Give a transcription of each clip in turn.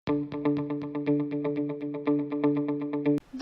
Though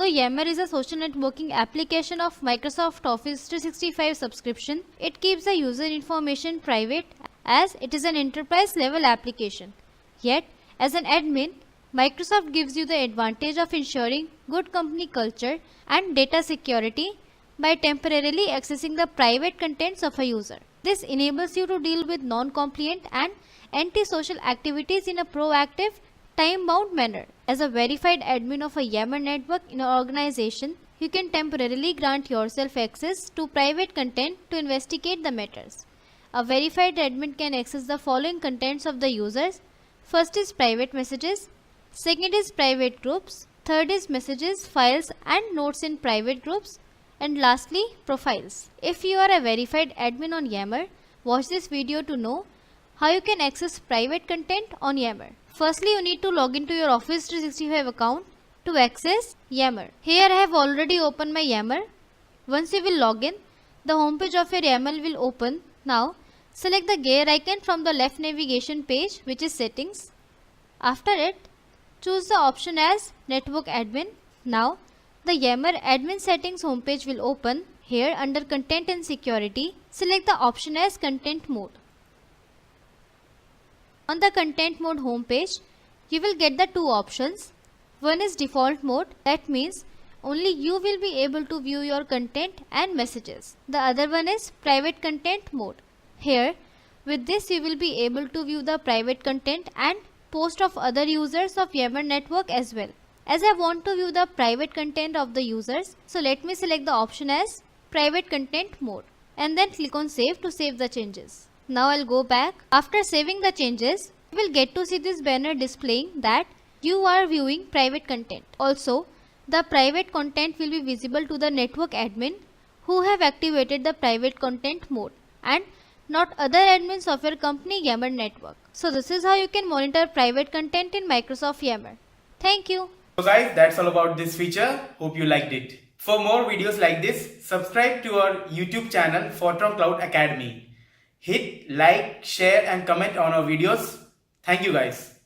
Yammer is a social networking application of Microsoft Office 365 subscription, it keeps the user information private as it is an enterprise level application. Yet, as an admin, Microsoft gives you the advantage of ensuring good company culture and data security by temporarily accessing the private contents of a user. This enables you to deal with non-compliant and antisocial activities in a proactive, time-bound manner. As a verified admin of a Yammer network in an organization, you can temporarily grant yourself access to private content to investigate the matters. A verified admin can access the following contents of the users. First is private messages, second is private groups, third is messages, files and notes in private groups, and lastly profiles. If you are a verified admin on Yammer, watch this video to know how you can access private content on Yammer. Firstly, you need to log into your Office 365 account to access Yammer. Here I have already opened my Yammer. Once you will log in, the homepage of your Yammer will open. Now, select the gear icon from the left navigation page, which is settings. After it, choose the option as Network Admin. Now, the Yammer admin settings homepage will open. Here under Content and Security, select the option as Content Mode. On the Content Mode homepage, you will get the two options. One is Default Mode, that means only you will be able to view your content and messages. The other one is Private Content Mode. Here, with this you will be able to view the private content and post of other users of Yammer network as well. As I want to view the private content of the users, so let me select the option as Private Content Mode and then click on Save to save the changes. Now I'll go back. After saving the changes, you will get to see this banner displaying that you are viewing private content. Also, the private content will be visible to the network admin who have activated the private content mode and not other admins of your company Yammer network. So this is how you can monitor private content in Microsoft Yammer. Thank you. So guys, that's all about this feature. Hope you liked it. For more videos like this, subscribe to our YouTube channel Foetron Cloud Academy. Hit like, share and comment on our videos. Thank you guys.